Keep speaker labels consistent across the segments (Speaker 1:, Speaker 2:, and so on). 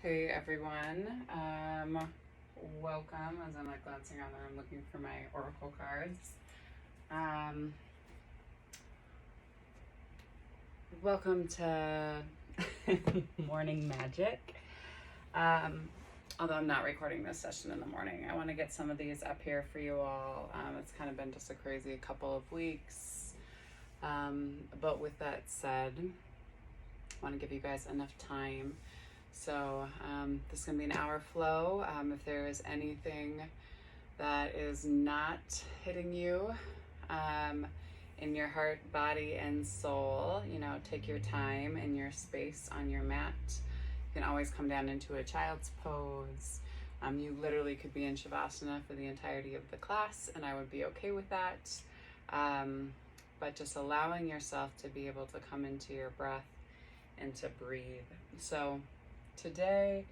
Speaker 1: Hey everyone, welcome. As I'm like glancing around the room looking for my oracle cards. Um, Welcome to Morning Magic. Although I'm not recording this session in the morning, I want to get some of these up here for you all. It's kind of been just a crazy couple of weeks. But with that said, I want to give you guys enough time. So this is going to be an hour flow. If there is anything that is not hitting you in your heart, body, and soul, take your time in your space on your mat. You can always come down into a child's pose. You literally could be in Shavasana for the entirety of the class, and I would be okay with that. But just allowing yourself to be able to come into your breath and to breathe. So today,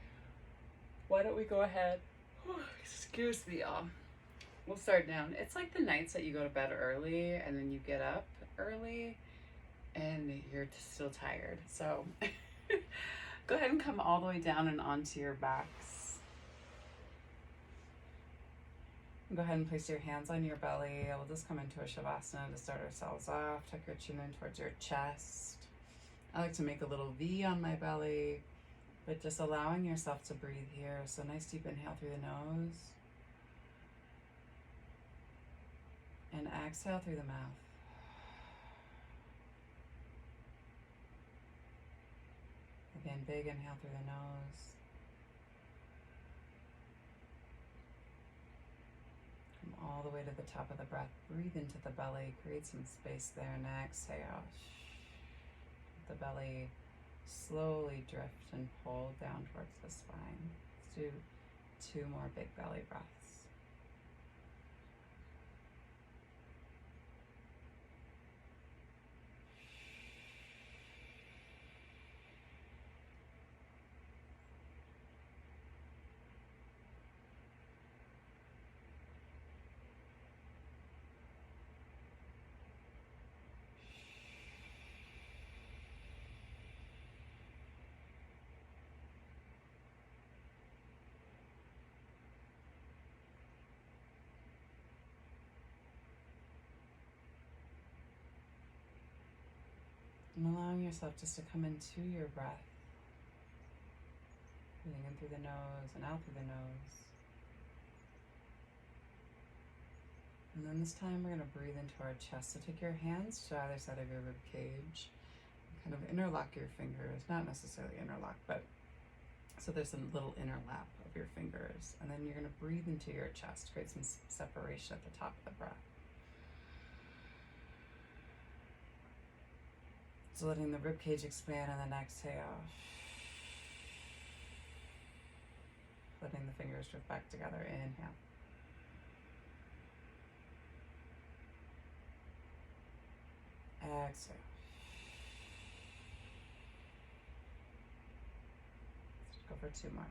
Speaker 1: why don't we go ahead? Excuse me, y'all. We'll start down. It's like the nights that you go to bed early and then you get up early and you're still tired. So go ahead and come all the way down and onto your backs. Go ahead and place your hands on your belly. We'll just come into a Shavasana to start ourselves off. Tuck your chin in towards your chest. I like to make a little V on my belly, but just allowing yourself to breathe here. So nice deep inhale through the nose. And exhale through the mouth. Again, big inhale through the nose. Come all the way to the top of the breath. Breathe into the belly. Create some space there and exhale. Let the belly slowly drift and pull down towards the spine. Let's do 2 more big belly breaths. And allowing yourself just to come into your breath. Breathing in through the nose and out through the nose. And then this time we're going to breathe into our chest. So take your hands to either side of your rib cage. Kind of interlock your fingers. Not necessarily interlock, but so there's a little interlap of your fingers. And then you're going to breathe into your chest. Create some separation at the top of the breath. So letting the rib cage expand and then exhale. Letting the fingers drift back together. Inhale. Exhale. Let's go for 2 more.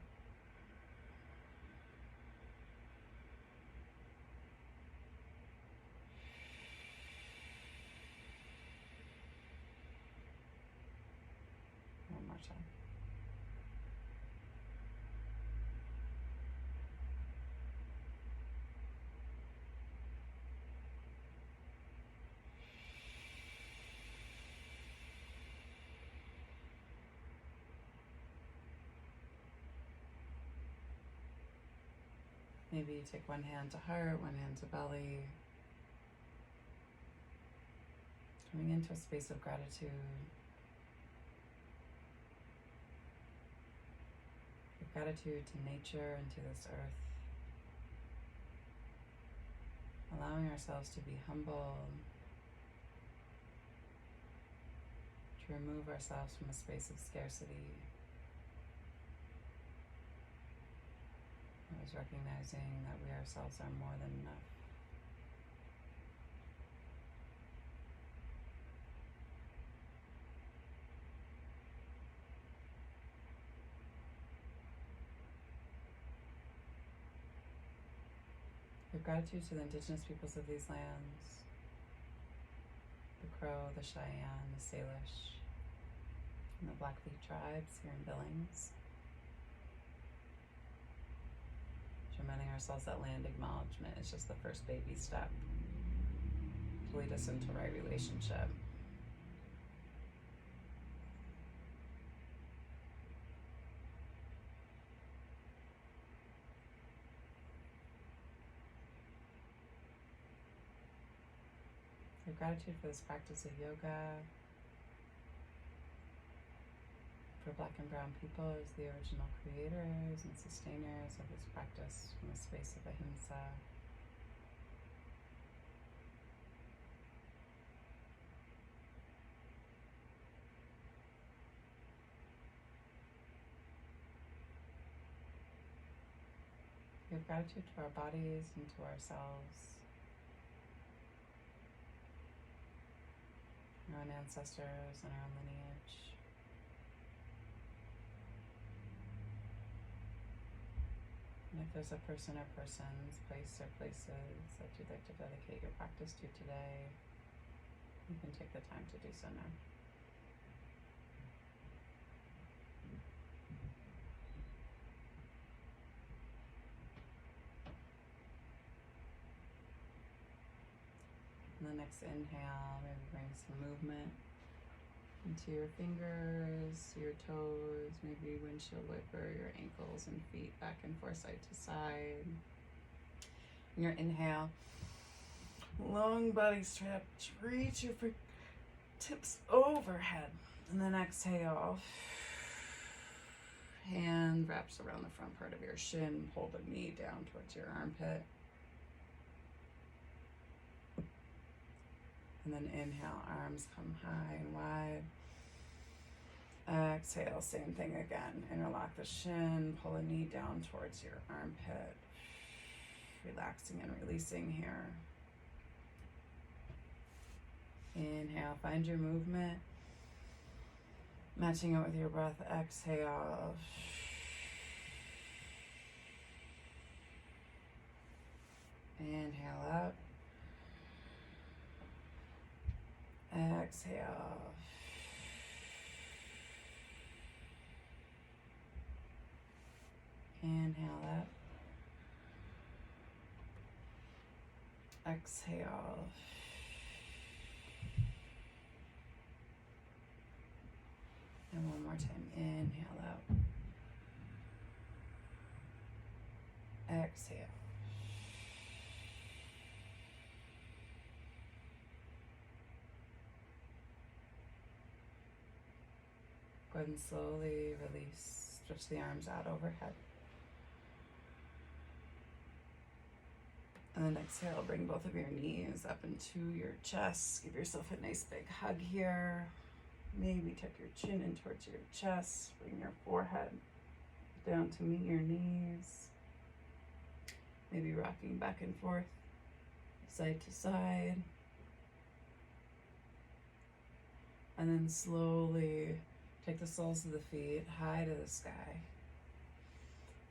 Speaker 1: One more time. Maybe you take one hand to heart, one hand to belly. Coming into a space of gratitude. With gratitude to nature and to this earth. Allowing ourselves to be humble. To remove ourselves from a space of scarcity. Always recognizing that we ourselves are more than enough. With gratitude to the indigenous peoples of these lands, the Crow, the Cheyenne, the Salish, and the Blackfeet tribes here in Billings. reminding ourselves that land acknowledgement is just the first baby step to lead us into right relationship. Your gratitude for this practice of yoga, for Black and Brown people as the original creators and sustainers of this practice from a space of ahimsa. We have gratitude to our bodies and to ourselves, our own ancestors and our own lineage. And if there's a person or persons, place or places that you'd like to dedicate your practice to today, you can take the time to do so now. And the next inhale, maybe bring some movement into your fingers, your toes, maybe windshield wiper, your ankles and feet back and forth, side to side. And your inhale, long body stretch, reach your tips overhead. And then exhale, hand wraps around the front part of your shin, pull the knee down towards your armpit. And then inhale, arms come high and wide. Exhale, same thing again. Interlock the shin, pull a knee down towards your armpit. Relaxing and releasing here. Inhale, find your movement. Matching it with your breath, exhale. Inhale up. Exhale. Inhale up. Exhale. And one more time. Inhale out. Exhale. Go ahead and slowly release. Stretch the arms out overhead. And then exhale, bring both of your knees up into your chest. Give yourself a nice big hug here. Maybe tuck your chin in towards your chest. Bring your forehead down to meet your knees. Maybe rocking back and forth, side to side. And then slowly take the soles of the feet high to the sky.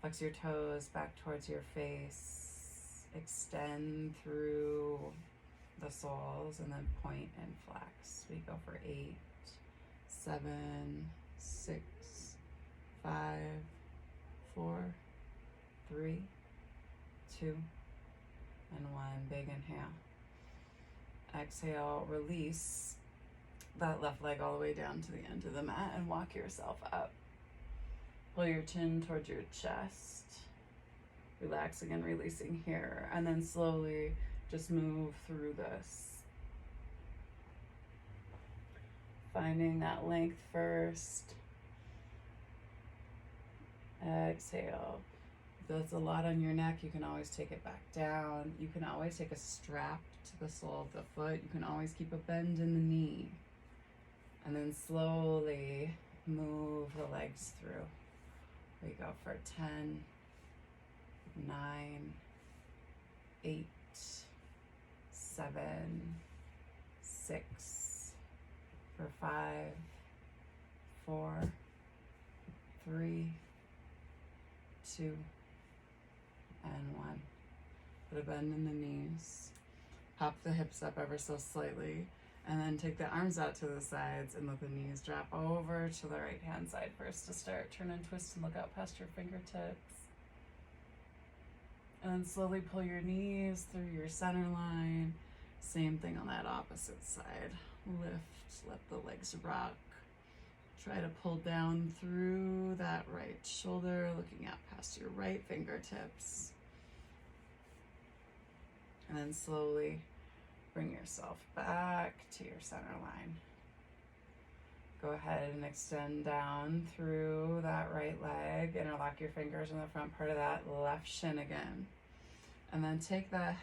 Speaker 1: Flex your toes back towards your face. Extend through the soles and then point and flex. We go for 8, 7, 6, 5, 4, 3, 2, and 1. Big inhale. Exhale, release that left leg all the way down to the end of the mat and walk yourself up. Pull your chin towards your chest. Relaxing and releasing here. And then slowly just move through this. Finding that length first. Exhale. If that's a lot on your neck, you can always take it back down. You can always take a strap to the sole of the foot. You can always keep a bend in the knee. And then slowly move the legs through. We go for 10, 9, 8, 7, 6, for 5, 4, 3, 2, and 1. Put a bend in the knees. Pop the hips up ever so slightly. And then take the arms out to the sides and let the knees drop over to the right hand side first to start. Turn and twist and look out past your fingertips. And then slowly pull your knees through your center line. Same thing on that opposite side. Lift, let the legs rock. Try to pull down through that right shoulder, looking out past your right fingertips. And then slowly bring yourself back to your center line. Go ahead and extend down through that right leg. Interlock your fingers in the front part of that left shin again. And then take the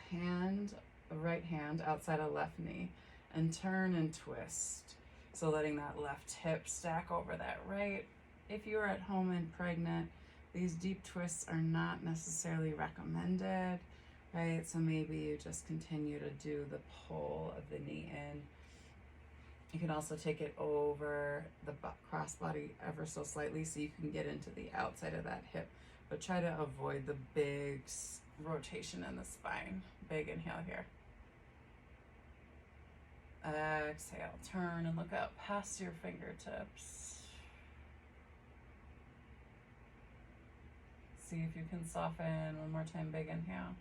Speaker 1: right hand outside of left knee and turn and twist. So letting that left hip stack over that right. If you're at home and pregnant, these deep twists are not necessarily recommended, right? So maybe you just continue to do the pull of the knee in. You can also take it over the crossbody ever so slightly so you can get into the outside of that hip, but try to avoid the big rotation in the spine. Big inhale here. Exhale, turn and look out past your fingertips. See if you can soften. One more time, big inhale.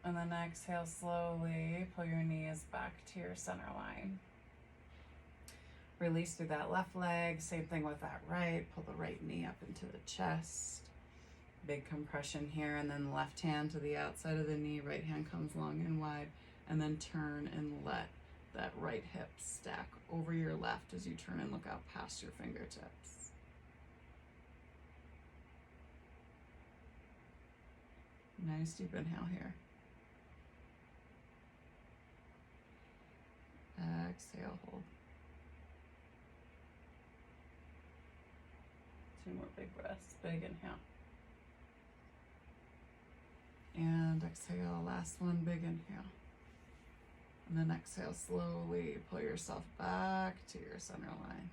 Speaker 1: And then exhale slowly, pull your knees back to your center line. Release through that left leg, same thing with that right. Pull the right knee up into the chest. Big compression here, and then left hand to the outside of the knee, right hand comes long and wide, and then turn and let that right hip stack over your left as you turn and look out past your fingertips. Nice deep inhale here. Exhale, hold. 2 more big breaths, big inhale. And exhale, last one, big inhale. And then exhale, slowly pull yourself back to your center line.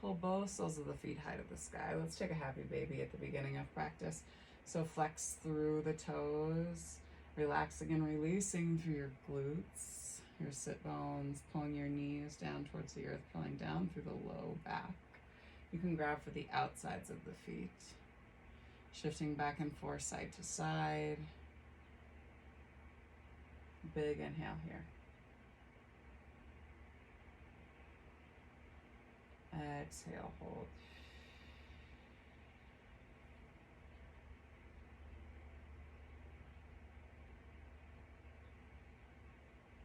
Speaker 1: Pull both soles of the feet high to the sky. Let's take a happy baby at the beginning of practice. So flex through the toes, relaxing and releasing through your glutes, your sit bones, pulling your knees down towards the earth, pulling down through the low back. You can grab for the outsides of the feet. Shifting back and forth, side to side. Big inhale here. Exhale, hold.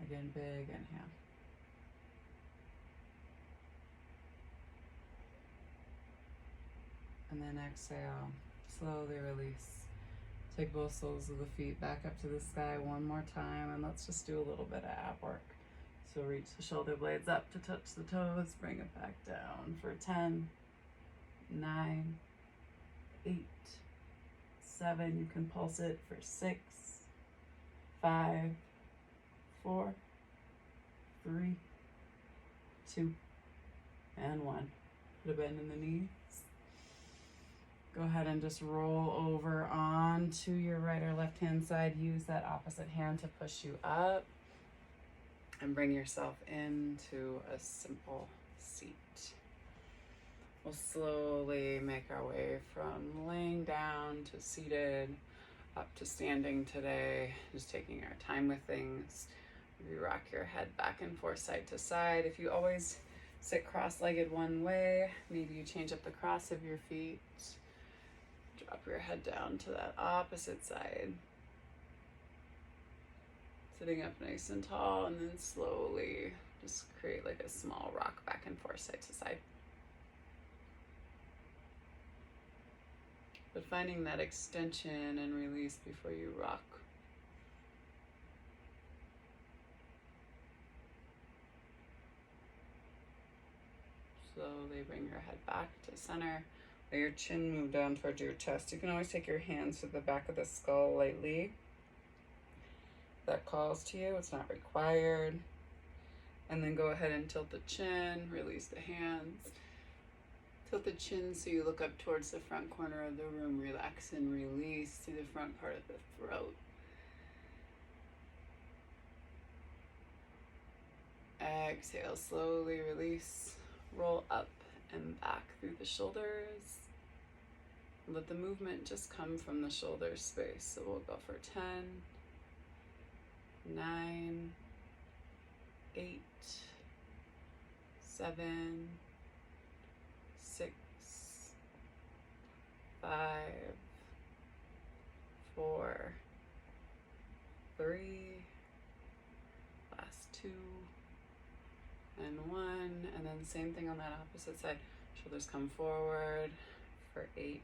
Speaker 1: Again, big inhale. And then exhale. Slowly release. Take both soles of the feet back up to the sky one more time, and let's just do a little bit of ab work. So reach the shoulder blades up to touch the toes, bring it back down for 10, 9, 8, 7. You can pulse it for 6, 5, 4, 3, 2, and 1. Put a bend in the knees. Go ahead and just roll over onto your right or left hand side. Use that opposite hand to push you up and bring yourself into a simple seat. We'll slowly make our way from laying down to seated, up to standing today. Just taking our time with things. You rock your head back and forth, side to side. If you always sit cross-legged one way, maybe you change up the cross of your feet. Drop your head down to that opposite side. Sitting up nice and tall, and then slowly just create like a small rock back and forth, side to side. But finding that extension and release before you rock. Slowly bring your head back to center. Let your chin move down towards your chest. You can always take your hands to the back of the skull lightly. If that calls to you, it's not required. And then go ahead and tilt the chin, release the hands. Tilt the chin so you look up towards the front corner of the room. Relax and release through the front part of the throat. Exhale, slowly release. Roll up and back through the shoulders. Let the movement just come from the shoulder space. So we'll go for 10, 9, 8, 7, 6, 5, 4, 3, last 2, and 1, and then same thing on that opposite side. Shoulders come forward for 8,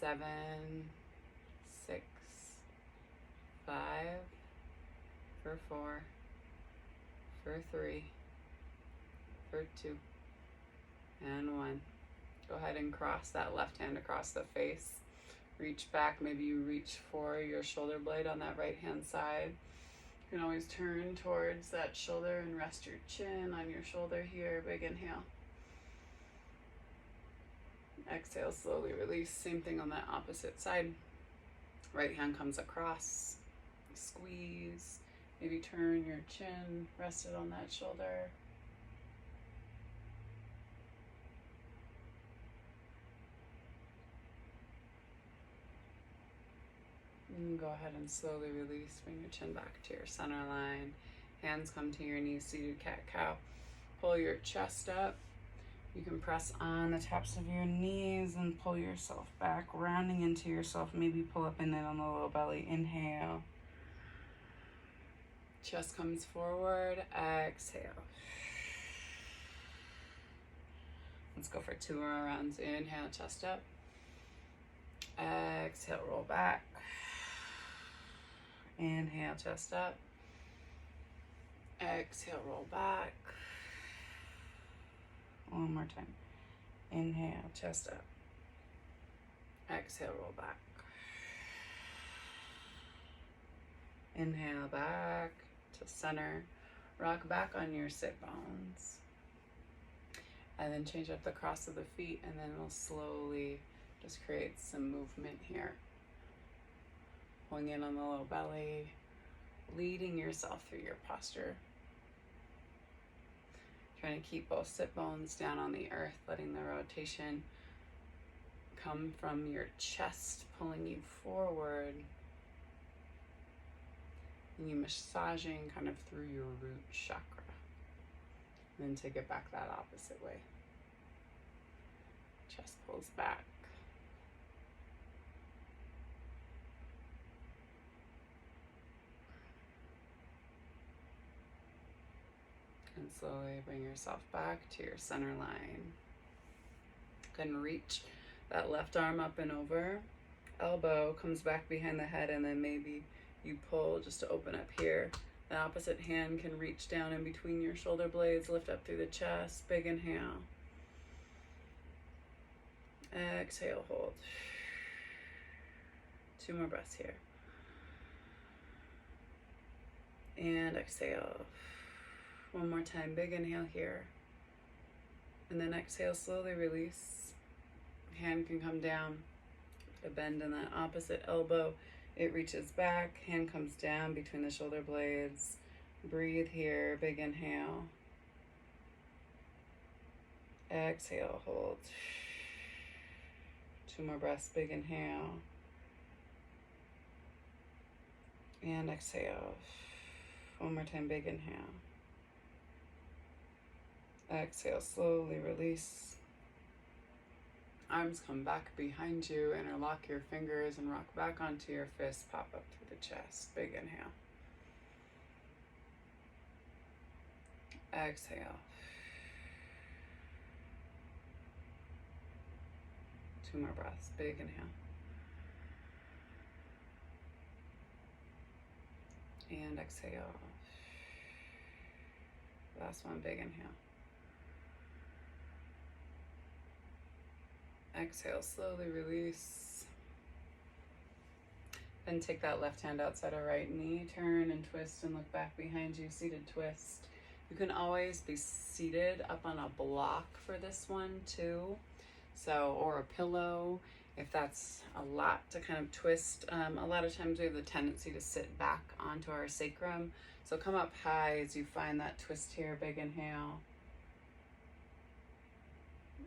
Speaker 1: 7, 6, 5, for 4, for 3, for 2, and 1. Go ahead and cross that left hand across the face. Reach back, maybe you reach for your shoulder blade on that right hand side. You can always turn towards that shoulder and rest your chin on your shoulder here. Big inhale. Exhale, slowly release. Same thing on that opposite side. Right hand comes across. Squeeze. Maybe turn your chin, rest it on that shoulder. And go ahead and slowly release. Bring your chin back to your center line. Hands come to your knees, seated cat-cow. Pull your chest up. You can press on the tops of your knees and pull yourself back, rounding into yourself. Maybe pull up and in on the low belly. Inhale. Chest comes forward. Exhale. Let's go for 2 more rounds. Inhale, chest up. Exhale, roll back. Inhale, chest up. Exhale, roll back. One more time. Inhale, chest up. Exhale, roll back. Inhale, back to center. Rock back on your sit bones. And then change up the cross of the feet, and then we'll slowly just create some movement here. Pulling in on the low belly, leading yourself through your posture. Trying to keep both sit bones down on the earth, letting the rotation come from your chest, pulling you forward. And you massaging kind of through your root chakra. And then take it back that opposite way. Chest pulls back. And slowly bring yourself back to your center line. Go ahead and reach that left arm up and over. Elbow comes back behind the head, and then maybe you pull just to open up here. The opposite hand can reach down in between your shoulder blades, lift up through the chest. Big inhale. Exhale, hold. 2 more breaths here. And exhale. 1 more time, big inhale here. And then exhale, slowly release. Hand can come down. A bend in that opposite elbow. It reaches back, hand comes down between the shoulder blades. Breathe here, big inhale. Exhale, hold. 2 more breaths, big inhale. And exhale. 1 more time, big inhale. Exhale, slowly release. Arms come back behind you, interlock your fingers and rock back onto your fists, pop up through the chest. Big inhale. Exhale. 2 more breaths, big inhale. And exhale. Last one, big inhale. Exhale, slowly release. Then take that left hand outside of right knee, turn and twist and look back behind you, seated twist. You can always be seated up on a block for this one too. So, or a pillow, if that's a lot to kind of twist. A lot of times we have the tendency to sit back onto our sacrum. So come up high as you find that twist here, big inhale.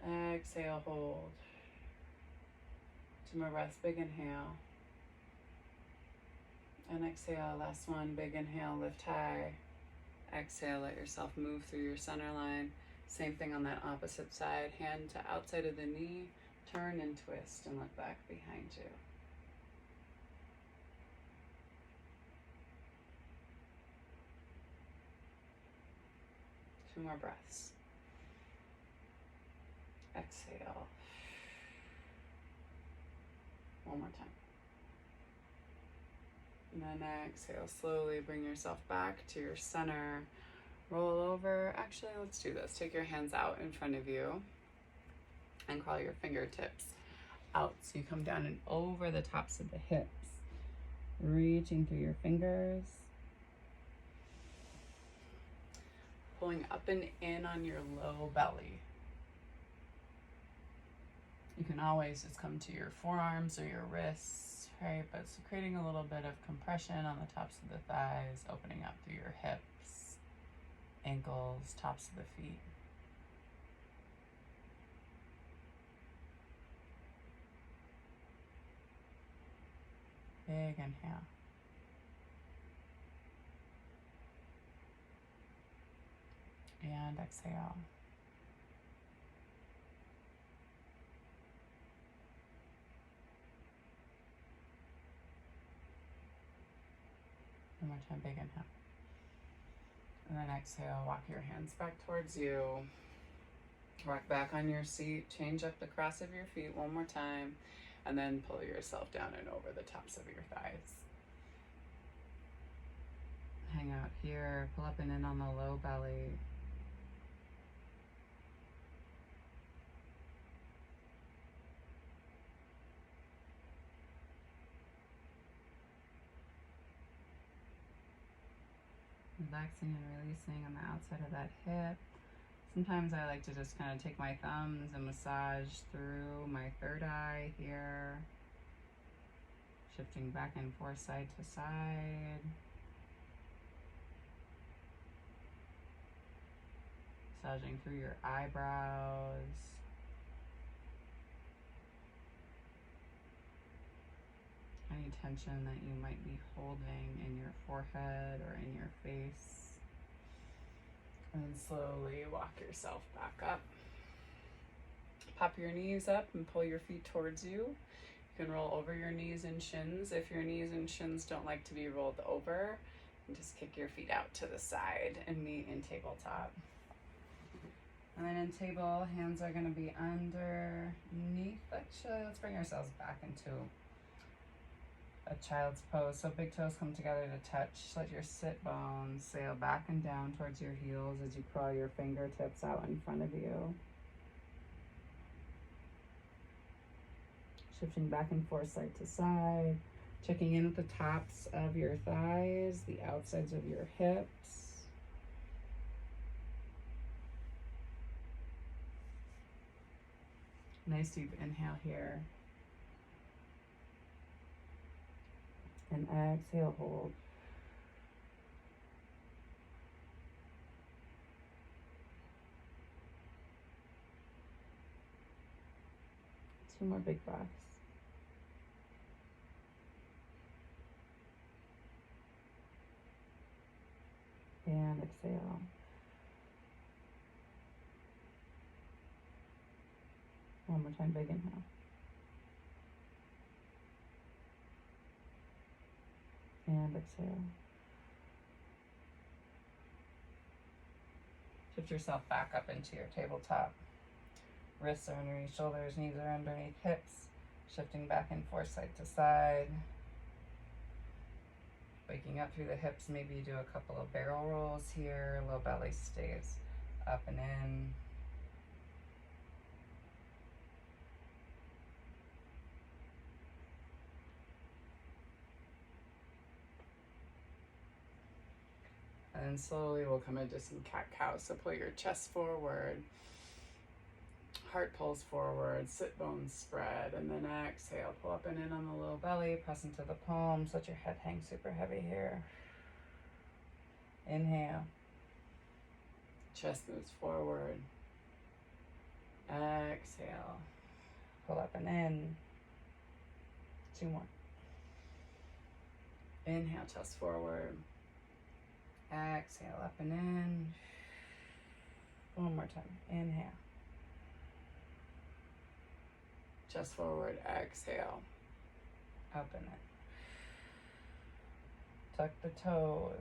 Speaker 1: Exhale, hold. 2 more breaths. Big inhale. And exhale. Last one. Big inhale. Lift high. Exhale. Let yourself move through your center line. Same thing on that opposite side. Hand to outside of the knee. Turn and twist and look back behind you. Two more breaths. Exhale. One more time. And then exhale. Slowly bring yourself back to your center. Roll over. Actually, let's do this. Take your hands out in front of you and crawl your fingertips out. So you come down and over the tops of the hips, reaching through your fingers, pulling up and in on your low belly. You can always just come to your forearms or your wrists, right? But it's creating a little bit of compression on the tops of the thighs, opening up through your hips, ankles, tops of the feet. Big inhale. And exhale. One more time, big inhale. And then exhale, walk your hands back towards you. Rock back on your seat, change up the cross of your feet one more time, and then pull yourself down and over the tops of your thighs. Hang out here, pull up and in on the low belly. Relaxing and releasing on the outside of that hip. Sometimes I like to just kind of take my thumbs and massage through my third eye here. Shifting back and forth side to side. Massaging through your eyebrows. Any tension that you might be holding in your forehead or in your face. And then slowly walk yourself back up. Pop your knees up and pull your feet towards you. You can roll over your knees and shins. If your knees and shins don't like to be rolled over, and just kick your feet out to the side and meet in tabletop. And then in table, hands are going to be underneath. Actually, let's bring ourselves back into a child's pose. So big toes come together to touch. Let your sit bones sail back and down towards your heels as you crawl your fingertips out in front of you. Shifting back and forth side to side. Checking in with the tops of your thighs, the outsides of your hips. Nice deep inhale here. And exhale, hold. Two more big breaths. And exhale. One more time, big inhale. And exhale. Shift yourself back up into your tabletop. Wrists are underneath shoulders, knees are underneath hips. Shifting back and forth side to side. Waking up through the hips, maybe you do a couple of barrel rolls here. Low belly stays up and in. And then slowly we'll come into some cat-cow. So pull your chest forward, heart pulls forward, sit bones spread, and then exhale. Pull up and in on the low belly, press into the palms, let your head hang super heavy here. Inhale. Chest moves forward. Exhale. Pull up and in. 2 more. Inhale, chest forward. Exhale, up and in. 1 more time. Inhale. Chest forward, exhale. Open it. Tuck the toes.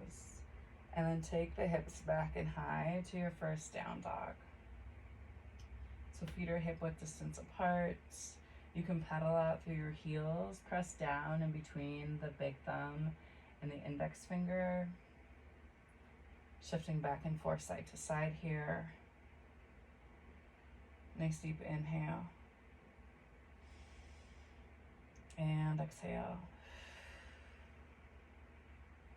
Speaker 1: And then take the hips back and high to your first down dog. So feet are hip width distance apart. You can pedal out through your heels. Press down in between the big thumb and the index finger. Shifting back and forth side to side here. Nice deep inhale. And exhale.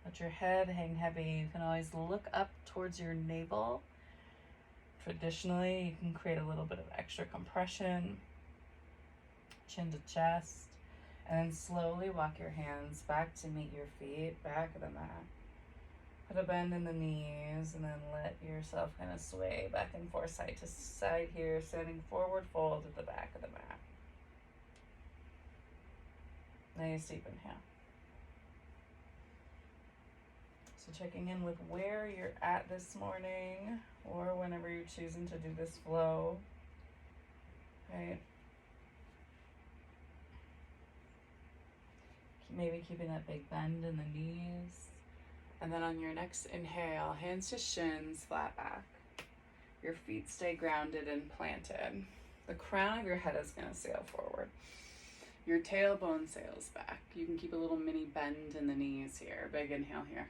Speaker 1: Let your head hang heavy. You can always look up towards your navel. Traditionally, you can create a little bit of extra compression. Chin to chest. And then slowly walk your hands back to meet your feet, back of the mat. Put a bend in the knees and then let yourself kind of sway back and forth side to side here, standing forward fold at the back of the mat. Nice deep inhale. So checking in with where you're at this morning or whenever you're choosing to do this flow. Right? Maybe keeping that big bend in the knees. And then on your next inhale, hands to shins, flat back. Your feet stay grounded and planted. The crown of your head is going to sail forward. Your tailbone sails back. You can keep a little mini bend in the knees here. Big inhale here.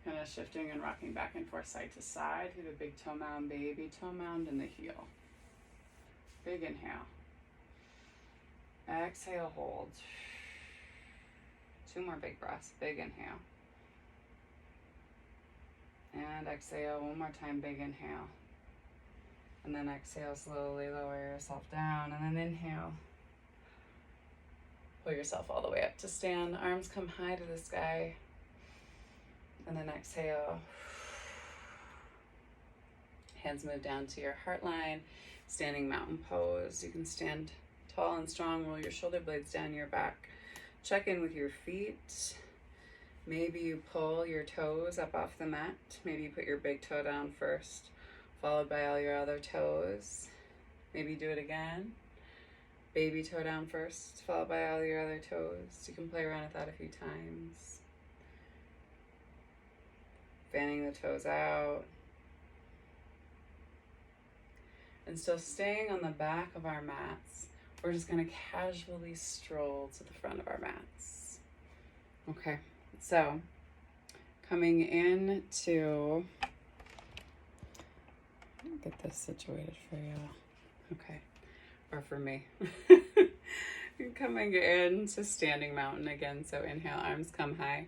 Speaker 1: Kind of shifting and rocking back and forth side to side through the big toe mound, baby toe mound, and the heel. Big inhale. Exhale, hold. 2 more big breaths. Big inhale. And exhale 1 more time. Big inhale. And then exhale, slowly lower yourself down. And then inhale. Pull yourself all the way up to stand. Arms come high to the sky. And then exhale. Hands move down to your heart line. Standing mountain pose. You can stand tall and strong. Roll your shoulder blades down your back. Check in with your feet. Maybe you pull your toes up off the mat. Maybe you put your big toe down first, followed by all your other toes. Maybe do it again. Baby toe down first, followed by all your other toes. You can play around with that a few times. Fanning the toes out. And still staying on the back of our mats, we're just going to casually stroll to the front of our mats. Okay, so coming in to get this situated for you. Okay, or for me. Coming in to standing mountain again. So inhale, arms come high.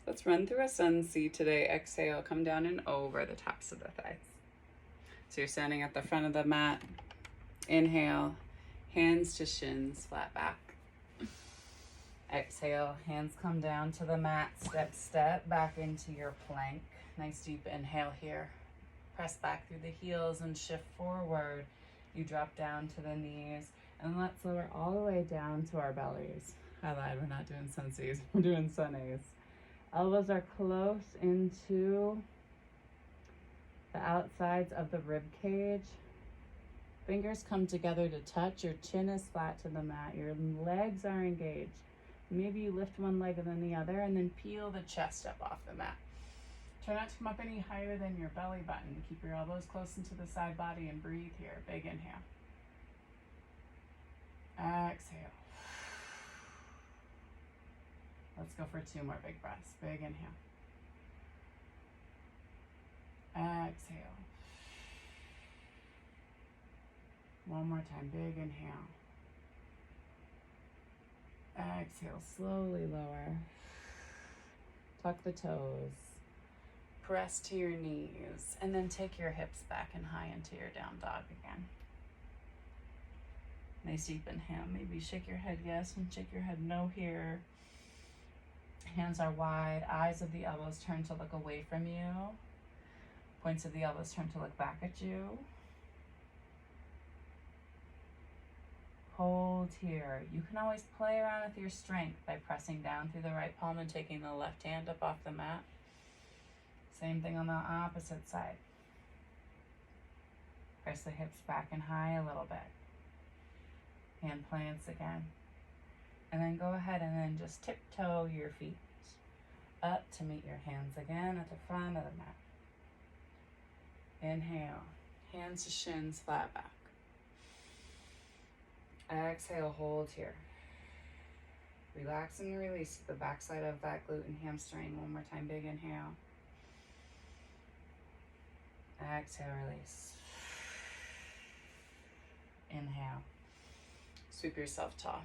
Speaker 1: Let's run through a sun C today. Exhale, come down and over the tops of the thighs. So you're standing at the front of the mat. Inhale, hands to shins, flat back. Exhale, hands come down to the mat, step back into your plank. Nice deep inhale here. Press back through the heels and shift forward. You drop down to the knees, and let's lower all the way down to our bellies. I lied, we're not doing sun Cs, we're doing sun A's. Elbows are close into the outsides of the rib cage. Fingers come together to touch. Your chin is flat to the mat. Your legs are engaged. Maybe you lift one leg and then the other, and then peel the chest up off the mat. Try not to come up any higher than your belly button. Keep your elbows close into the side body and breathe here. Big inhale. Exhale. Let's go for 2 more big breaths. Big inhale. Exhale. 1 more time. Big inhale. Exhale. Slowly lower. Tuck the toes. Press to your knees. And then take your hips back and high into your down dog again. Nice deep inhale. Maybe shake your head yes and shake your head no here. Hands are wide. Eyes of the elbows turn to look away from you. Points of the elbows turn to look back at you. Hold here. You can always play around with your strength by pressing down through the right palm and taking the left hand up off the mat. Same thing on the opposite side. Press the hips back and high a little bit. Hand plants again. And then go ahead and then just tiptoe your feet up to meet your hands again at the front of the mat. Inhale, hands to shins, flat back. Exhale, hold here. Relax and release the backside of that glute and hamstring. One more time, big inhale. Exhale, release. Inhale. Sweep yourself tall.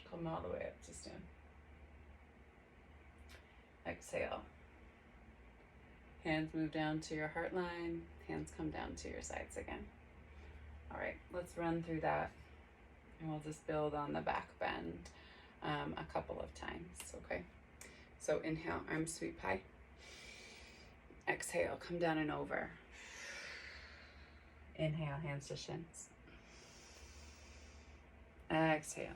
Speaker 1: Come all the way up to stand. Exhale. Hands move down to your heart line. Hands come down to your sides again. All right, let's run through that. And we'll just build on the back bend a couple of times, okay? So inhale, arms sweep high. Exhale, come down and over. Inhale, hands to shins. Exhale.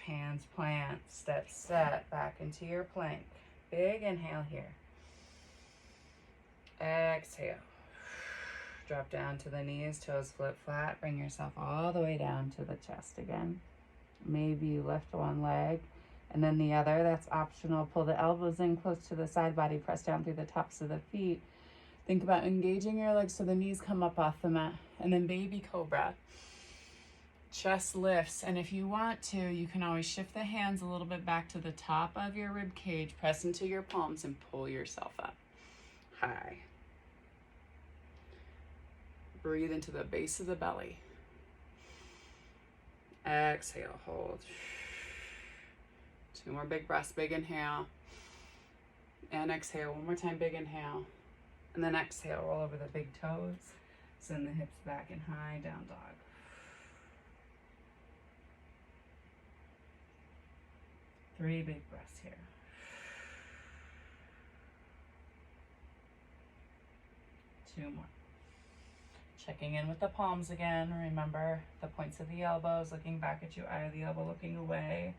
Speaker 1: Hands plant, step set, back into your plank. Big inhale here. Exhale. Drop down to the knees, toes flip flat. Bring yourself all the way down to the chest again. Maybe you lift one leg and then the other. That's optional. Pull the elbows in close to the side body. Press down through the tops of the feet. Think about engaging your legs so the knees come up off the mat. And then baby cobra. Chest lifts. And if you want to, you can always shift the hands a little bit back to the top of your rib cage. Press into your palms and pull yourself up. High. Breathe into the base of the belly. Exhale, hold. 2 more big breaths, big inhale. And exhale, one more time, big inhale. And then exhale, roll over the big toes. Send the hips back and high, down dog. Three big breaths here. Two more. Checking in with the palms again. Remember the points of the elbows, looking back at you, eye of the elbow, looking away.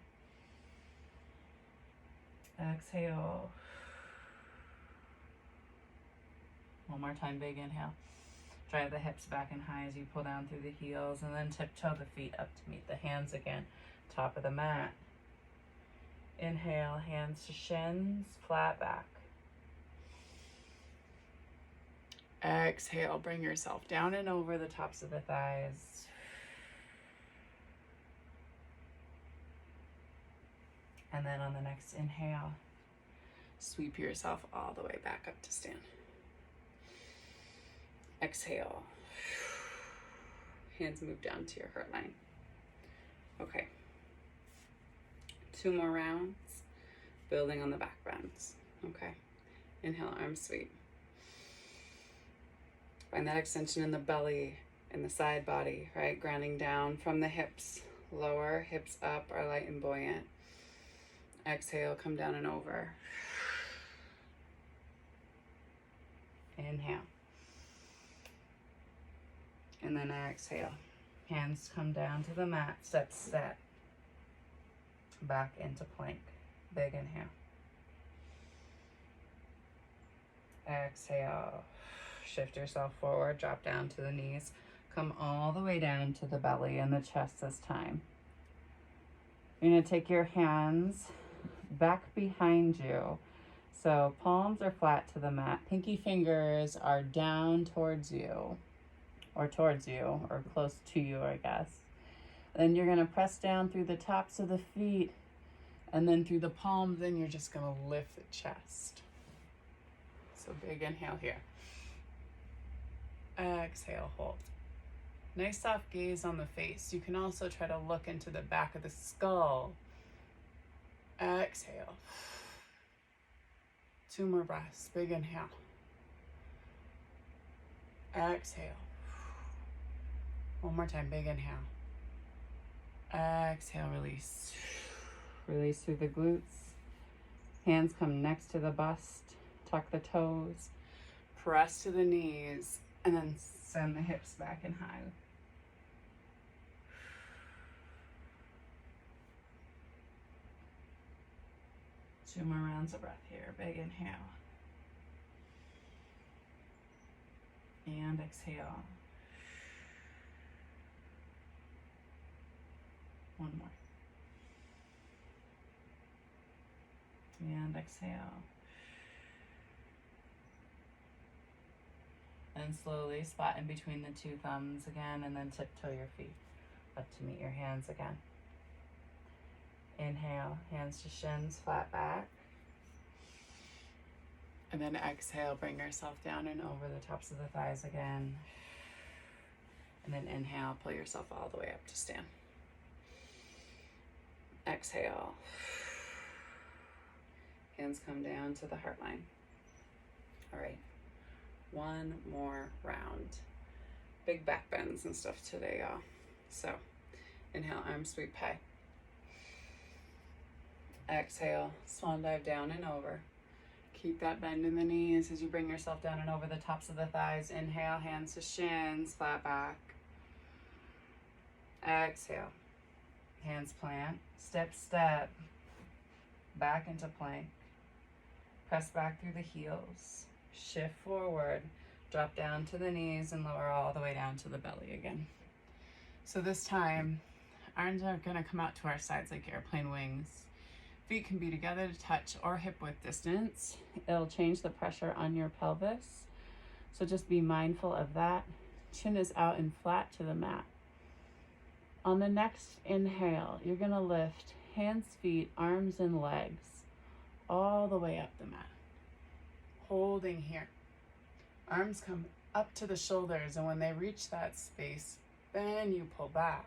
Speaker 1: Exhale. One more time, big inhale. Drive the hips back and high as you pull down through the heels, and then tiptoe the feet up to meet the hands again. Top of the mat. Inhale, hands to shins, flat back. Exhale, bring yourself down and over the tops of the thighs. And then on the next inhale, sweep yourself all the way back up to stand. Exhale. Hands move down to your heart line. Okay. 2 more rounds, building on the back bends. Okay. Inhale, arms sweep. Find that extension in the belly, in the side body, right? Grounding down from the hips. Lower, hips up are light and buoyant. Exhale, come down and over. Inhale. And then exhale. Hands come down to the mat, step set. Back into plank. Big inhale. Exhale. Shift yourself forward, drop down to the knees. Come all the way down to the belly and the chest this time. You're going to take your hands back behind you. So palms are flat to the mat. Pinky fingers are down towards you, or close to you, I guess. Then you're going to press down through the tops of the feet and then through the palms. Then you're just going to lift the chest. So big inhale here. Exhale, hold. Nice soft gaze on the face. You can also try to look into the back of the skull. Exhale. 2 more breaths. Big inhale. Exhale. One more time. Big inhale. Exhale, release. Release through the glutes. Hands come next to the bust. Tuck the toes. Press to the knees. And then send the hips back and high. 2 more rounds of breath here. Big inhale. And exhale. One more. And exhale. And slowly spot in between the 2 thumbs again, and then tiptoe your feet up to meet your hands again. Inhale, hands to shins, flat back. And then exhale, bring yourself down and over the tops of the thighs again. And then inhale, pull yourself all the way up to stand. Exhale. Hands come down to the heart line. All right. 1 more round. Big back bends and stuff today, y'all. So, inhale, arm sweep high. Exhale, swan dive down and over. Keep that bend in the knees as you bring yourself down and over the tops of the thighs. Inhale, hands to shins, flat back. Exhale, hands plant, step, step, back into plank. Press back through the heels. Shift forward, drop down to the knees and lower all the way down to the belly again. So this time, arms are gonna come out to our sides like airplane wings. Feet can be together to touch or hip width distance. It'll change the pressure on your pelvis. So just be mindful of that. Chin is out and flat to the mat. On the next inhale, you're gonna lift hands, feet, arms, and legs all the way up the mat. Holding here. Arms come up to the shoulders, and when they reach that space, then you pull back.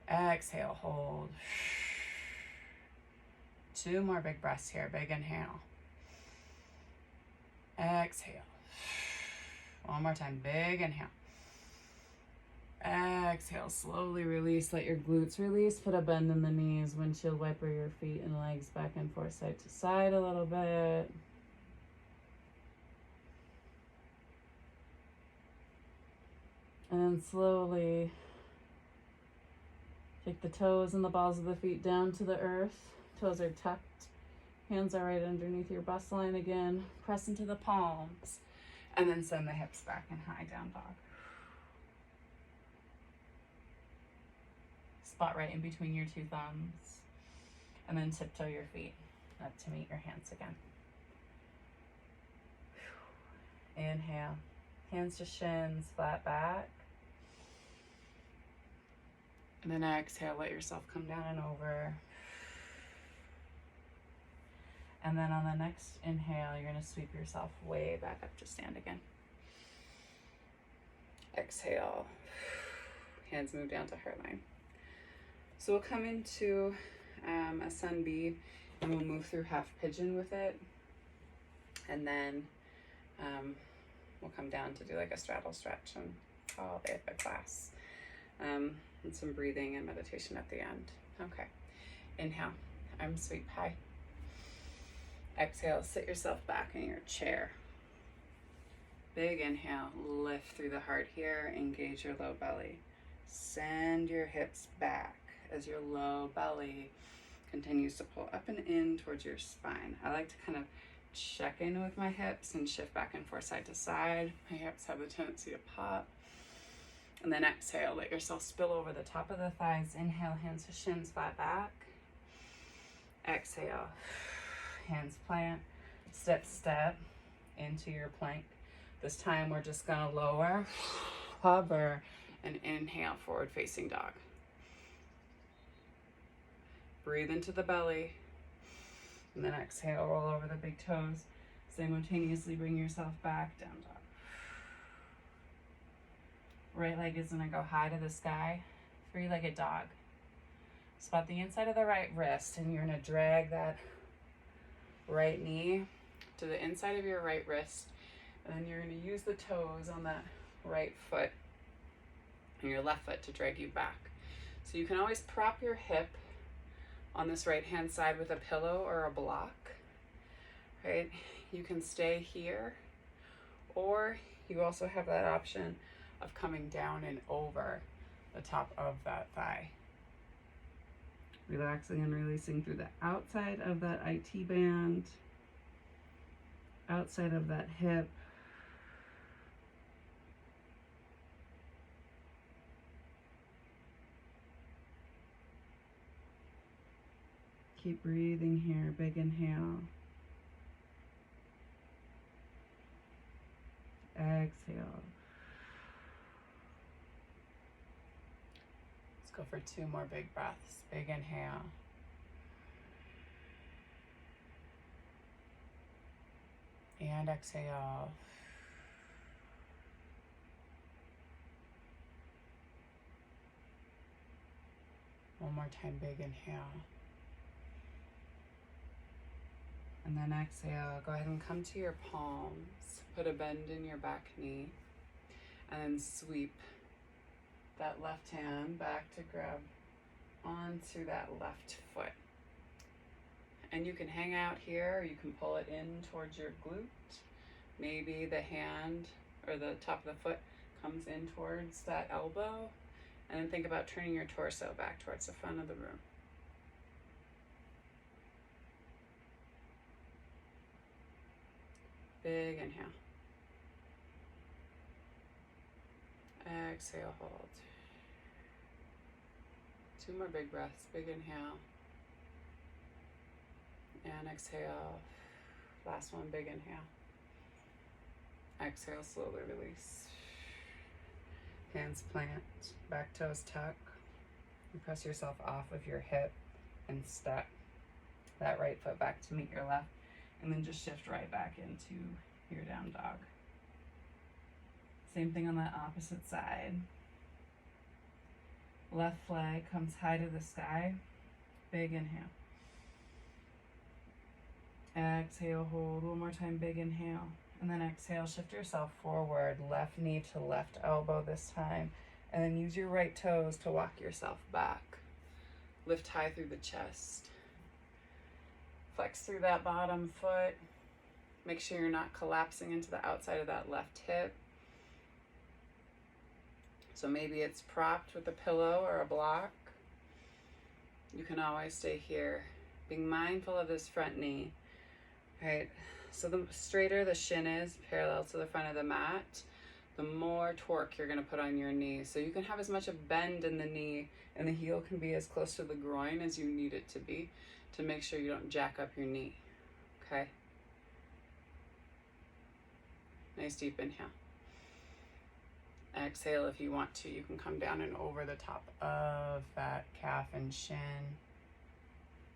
Speaker 1: Exhale, hold. 2 more big breaths here. Big inhale. Exhale. 1 more time. Big inhale. Exhale. Slowly release. Let your glutes release. Put a bend in the knees. Windshield wiper your feet and legs back and forth, side to side a little bit. And then slowly take the toes and the balls of the feet down to the earth. Toes are tucked. Hands are right underneath your bust line again. Press into the palms. And then send the hips back in high down dog. Spot right in between your 2 thumbs. And then tiptoe your feet up to meet your hands again. Inhale. Hands to shins, flat back. And then exhale, let yourself come down and over. And then on the next inhale, you're gonna sweep yourself way back up to stand again. Exhale, hands move down to heart line. So we'll come into a sun B, and we'll move through half pigeon with it. And then we'll come down to do like a straddle stretch and all day at the class. And some breathing and meditation at the end. Okay, inhale, arm sweep high. Exhale, sit yourself back in your chair. Big inhale, lift through the heart here, engage your low belly. Send your hips back as your low belly continues to pull up and in towards your spine. I like to kind of check in with my hips and shift back and forth side to side. My hips have the tendency to pop. And then exhale, let yourself spill over the top of the thighs. Inhale, hands to shins, flat back. Exhale, hands plant, step, step into your plank. This time we're just gonna lower, hover, and inhale, forward facing dog. Breathe into the belly, and then exhale, roll over the big toes. Simultaneously bring yourself back, down dog. Right leg is gonna go high to the sky, 3-legged dog. Spot the inside of the right wrist, and you're gonna drag that right knee to the inside of your right wrist, and then you're gonna use the toes on that right foot and your left foot to drag you back. So you can always prop your hip on this right hand side with a pillow or a block, right? You can stay here, or you also have that option of coming down and over the top of that thigh. Relaxing and releasing through the outside of that IT band, outside of that hip. Keep breathing here. Big inhale. Exhale. Let's go for 2 more big breaths. Big inhale. And exhale. One more time, big inhale. And then exhale. Go ahead and come to your palms. Put a bend in your back knee. And then sweep that left hand back to grab onto that left foot. And you can hang out here, or you can pull it in towards your glute. Maybe the hand or the top of the foot comes in towards that elbow. And then think about turning your torso back towards the front of the room. Big inhale. Exhale, hold. 2 more big breaths. Big inhale. And exhale. Last one, big inhale. Exhale, slowly release. Hands plant, back toes tuck. You press yourself off of your hip and step that right foot back to meet your left. And then just shift right back into your down dog. Same thing on that opposite side. Left flag comes high to the sky. Big inhale. Exhale, hold. One more time, big inhale. And then exhale, shift yourself forward. Left knee to left elbow this time. And then use your right toes to walk yourself back. Lift high through the chest. Flex through that bottom foot. Make sure you're not collapsing into the outside of that left hip. So maybe it's propped with a pillow or a block. You can always stay here. Being mindful of this front knee. Right? So the straighter the shin is parallel to the front of the mat, the more torque you're going to put on your knee. So you can have as much a bend in the knee, and the heel can be as close to the groin as you need it to be to make sure you don't jack up your knee. Okay? Nice deep inhale. Exhale if you want to. You can come down and over the top of that calf and shin.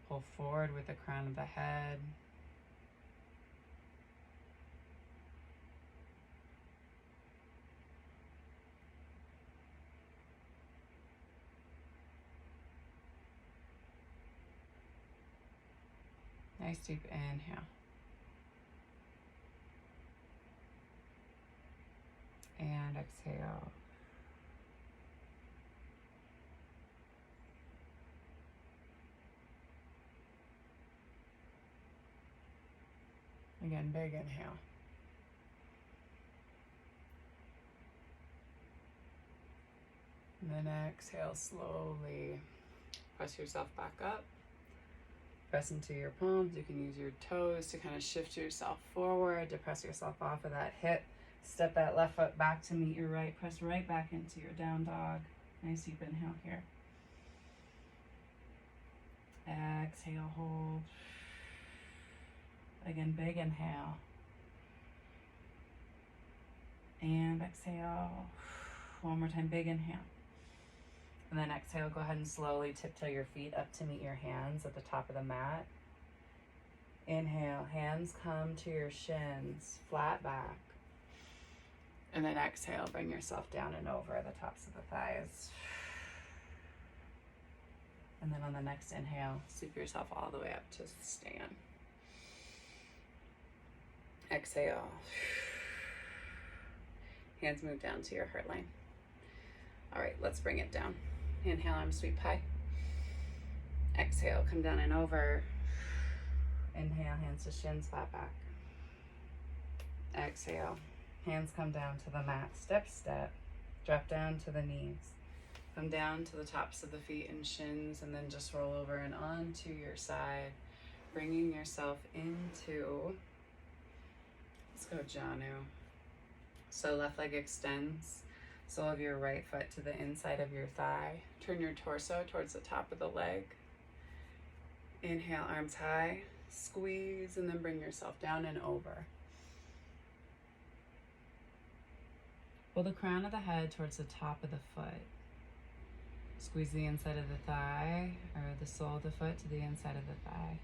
Speaker 1: Pull forward with the crown of the head. Nice deep inhale. And exhale. Again, big inhale. And then exhale slowly. Press yourself back up. Press into your palms. You can use your toes to kind of shift yourself forward, to press yourself off of that hip. Step that left foot back to meet your right. Press right back into your down dog. Nice deep inhale here. Exhale, hold. Again, big inhale. And exhale. One more time, big inhale. And then exhale, go ahead and slowly tiptoe your feet up to meet your hands at the top of the mat. Inhale, hands come to your shins, flat back. And then exhale, bring yourself down and over the tops of the thighs. And then on the next inhale, sweep yourself all the way up to stand. Exhale. Hands move down to your heart line. All right, let's bring it down. Inhale, arms sweep high. Exhale, come down and over. Inhale, hands to shins, flat back. Exhale, hands come down to the mat. Step, step. Drop down to the knees. Come down to the tops of the feet and shins, and then just roll over and onto your side, bringing yourself into, let's go Janu. So left leg extends, sole of your right foot to the inside of your thigh. Turn your torso towards the top of the leg. Inhale, arms high, squeeze, and then bring yourself down and over. Pull the crown of the head towards the top of the foot. Squeeze the inside of the thigh, or the sole of the foot to the inside of the thigh.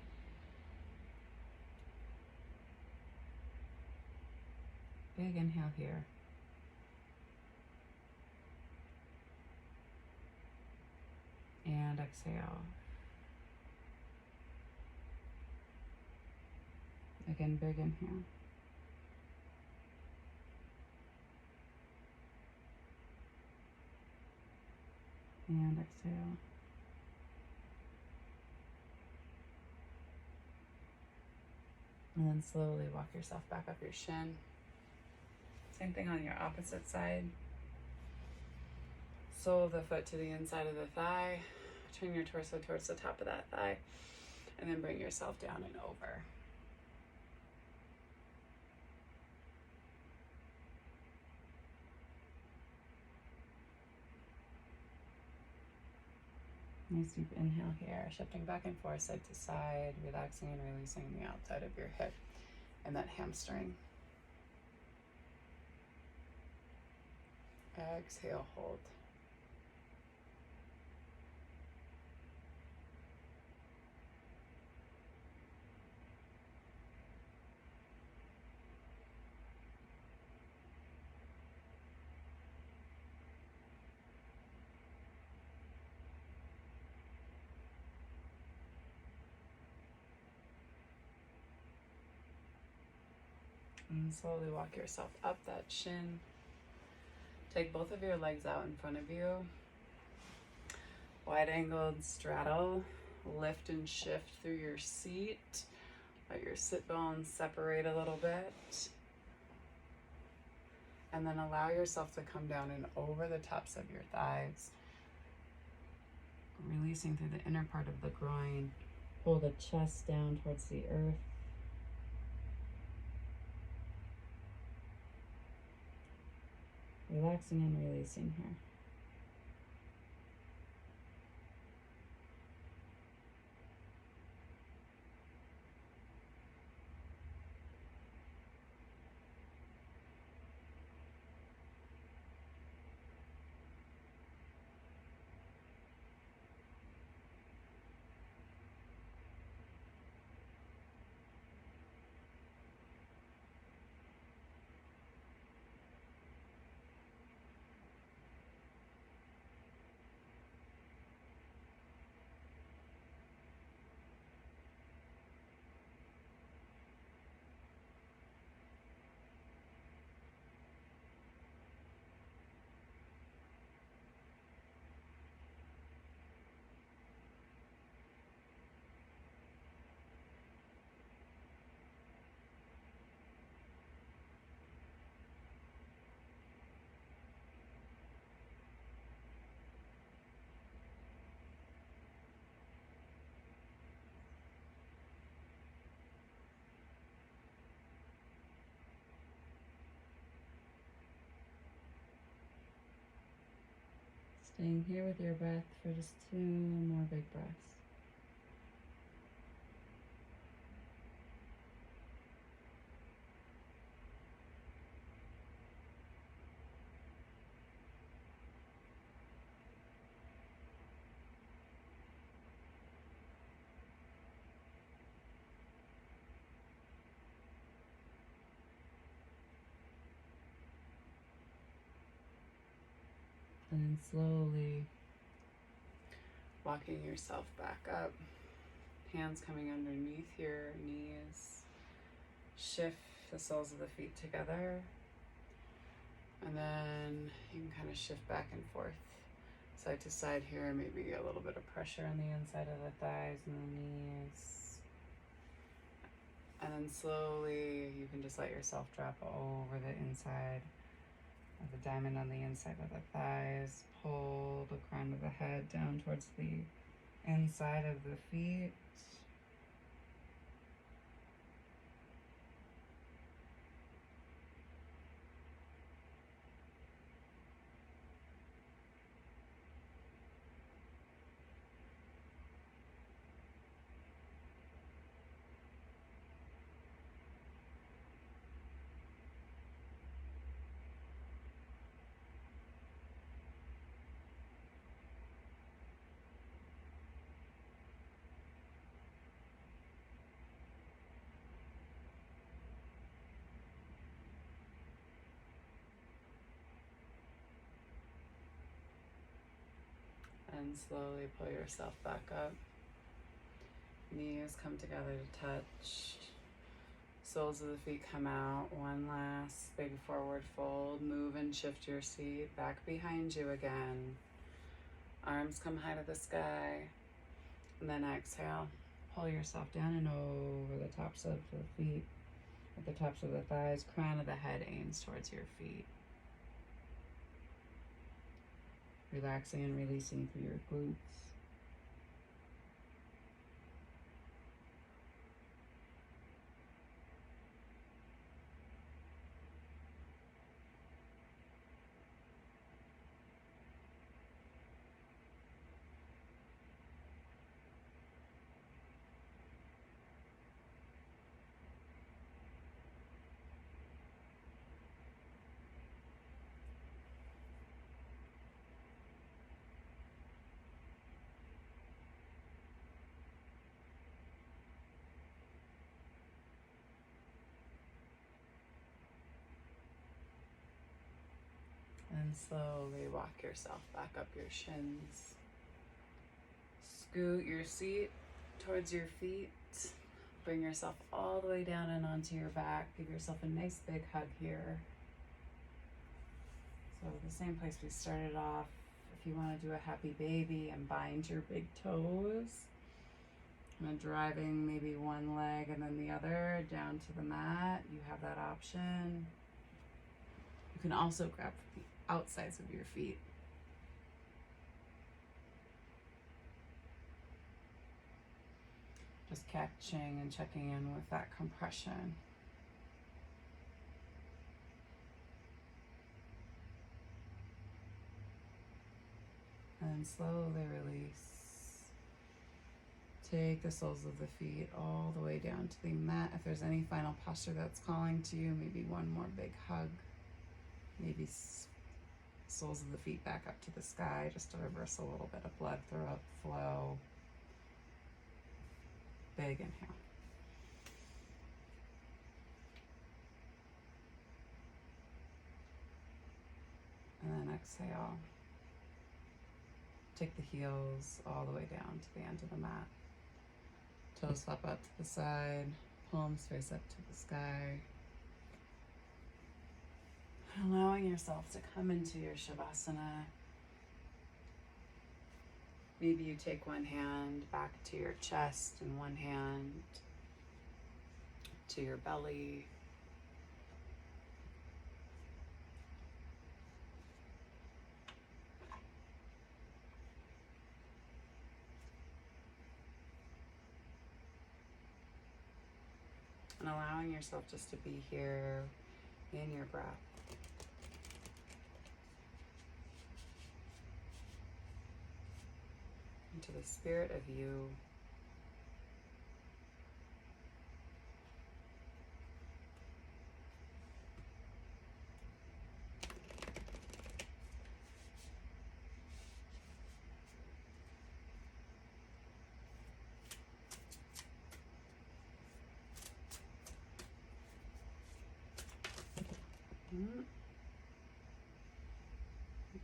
Speaker 1: Big inhale here. And exhale. Again, big inhale. And exhale. And then slowly walk yourself back up your shin. Same thing on your opposite side. Sole of the foot to the inside of the thigh. Turn your torso towards the top of that thigh. And then bring yourself down and over. Nice deep inhale here, shifting back and forth, side to side, relaxing and releasing the outside of your hip and that hamstring. Exhale, hold. And slowly walk yourself up that shin. Take both of your legs out in front of you. Wide angled straddle. Lift and shift through your seat. Let your sit bones separate a little bit. And then allow yourself to come down and over the tops of your thighs. Releasing through the inner part of the groin. Pull the chest down towards the earth. Relaxing and releasing here. Staying here with your breath for just 2 more big breaths. And then slowly walking yourself back up. Hands coming underneath your knees. Shift the soles of the feet together. And then you can kind of shift back and forth, side to side here. Maybe a little bit of pressure on the inside of the thighs and the knees. And then slowly you can just let yourself drop over the inside of the diamond on the inside of the thighs. Pull the crown of the head down towards the inside of the feet. And slowly pull yourself back up. Knees come together to touch. Soles of the feet come out. One last big forward fold. Move and shift your seat back behind you again. Arms come high to the sky. And then exhale. Pull yourself down and over the tops of the feet, at the tops of the thighs. Crown of the head aims towards your feet. Relaxing and releasing through your glutes. And slowly walk yourself back up your shins. Scoot your seat towards your feet. Bring yourself all the way down and onto your back. Give yourself a nice big hug here. So the same place we started off. If you want to do a happy baby and bind your big toes, and driving maybe one leg and then the other down to the mat, you have that option. You can also grab the outsides of your feet. Just catching and checking in with that compression. And slowly release. Take the soles of the feet all the way down to the mat. If there's any final posture that's calling to you, maybe one more big hug. Maybe soles of the feet back up to the sky, just to reverse a little bit of blood flow. Big inhale. And then exhale. Take the heels all the way down to the end of the mat. Toes flap out to the side, palms face up to the sky. Allowing yourself to come into your Shavasana. Maybe you take one hand back to your chest and one hand to your belly. And allowing yourself just to be here in your breath. Into the spirit of you.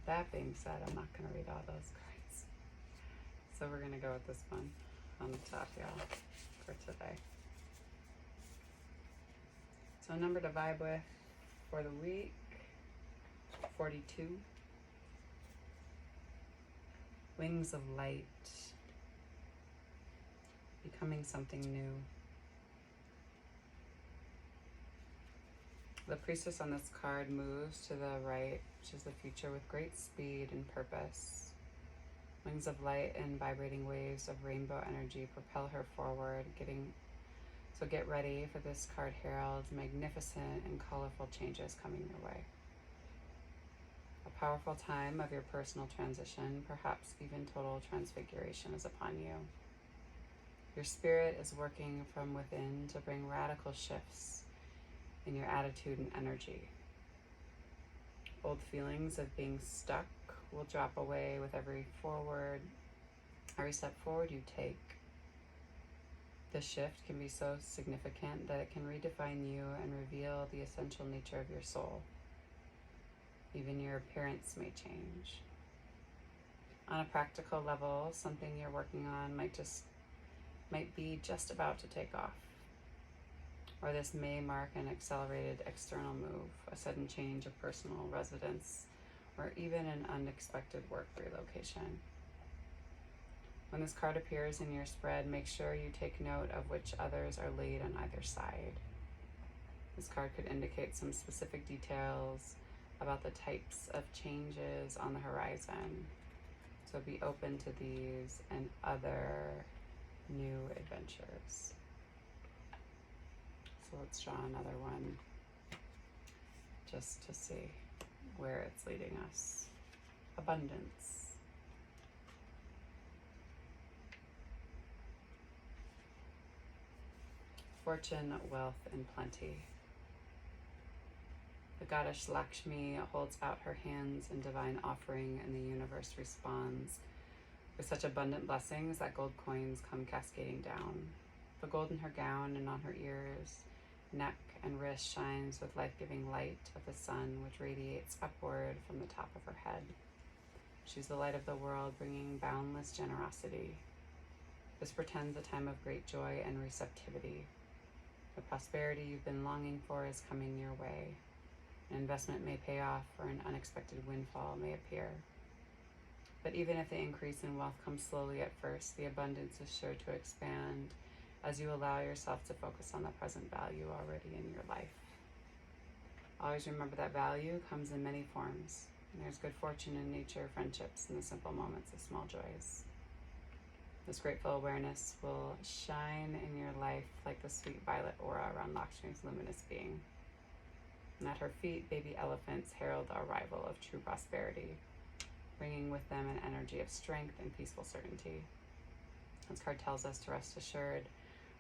Speaker 1: That being said, I'm not going to read all those cards. So we're going to go with this one on the top, y'all, for today. So number to vibe with for the week, 42. Wings of light. Becoming something new. The priestess on this card moves to the right, which is the future, with great speed and purpose. Wings of light and vibrating waves of rainbow energy propel her forward, so get ready for this card heralds magnificent and colorful changes coming your way. A powerful time of your personal transition, perhaps even total transfiguration, is upon you. Your spirit is working from within to bring radical shifts in your attitude and energy. Old feelings of being stuck will drop away with every step forward you take. This shift can be so significant that it can redefine you and reveal the essential nature of your soul. Even your appearance may change. On a practical level, something you're working on might be just about to take off. Or this may mark an accelerated external move, a sudden change of personal residence, or even an unexpected work relocation. When this card appears in your spread, make sure you take note of which others are laid on either side. This card could indicate some specific details about the types of changes on the horizon. So be open to these and other new adventures. So let's draw another one just to see where it's leading us. Abundance. Fortune, wealth, and plenty. The goddess Lakshmi holds out her hands in divine offering, and the universe responds with such abundant blessings that gold coins come cascading down. The gold in her gown and on her ears, neck, and wrist shines with life-giving light of the sun, which radiates upward from the top of her head. She's the light of the world, bringing boundless generosity. This portends a time of great joy and receptivity. The prosperity you've been longing for is coming your way. An investment may pay off, or an unexpected windfall may appear. But even if the increase in wealth comes slowly at first, the abundance is sure to expand as you allow yourself to focus on the present value already in your life. Always remember that value comes in many forms, and there's good fortune in nature, friendships, and the simple moments of small joys. This grateful awareness will shine in your life like the sweet violet aura around Lakshmi's luminous being. And at her feet, baby elephants herald the arrival of true prosperity, bringing with them an energy of strength and peaceful certainty. This card tells us to rest assured,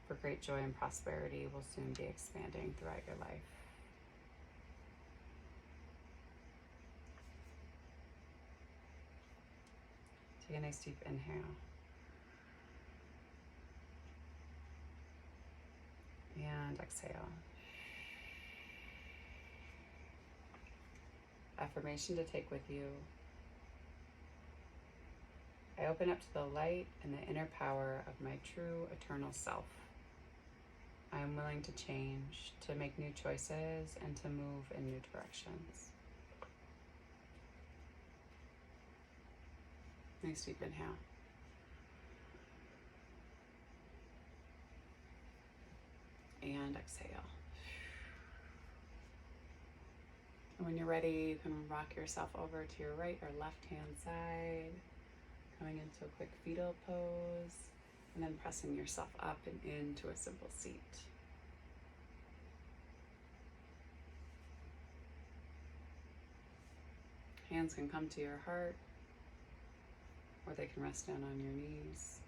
Speaker 1: for great joy and prosperity will soon be expanding throughout your life. Take a nice deep inhale. And exhale. Affirmation to take with you. I open up to the light and the inner power of my true eternal self. I am willing to change, to make new choices, and to move in new directions. Nice deep inhale. And exhale. And when you're ready, you can rock yourself over to your right or left hand side, coming into a quick fetal pose, and then pressing yourself up and into a simple seat. Hands can come to your heart, or they can rest down on your knees.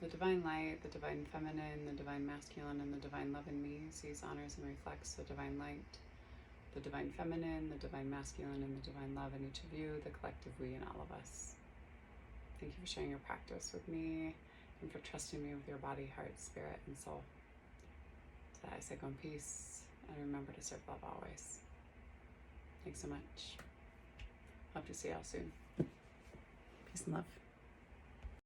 Speaker 1: The divine light, the divine feminine, the divine masculine, and the divine love in me sees, honors, and reflects the divine light, the divine feminine, the divine masculine, and the divine love in each of you, the collective we in all of us. Thank you for sharing your practice with me and for trusting me with your body, heart, spirit, and soul. So I say go in peace, and remember to serve love always. Thanks so much. Hope to see y'all soon. Peace and love.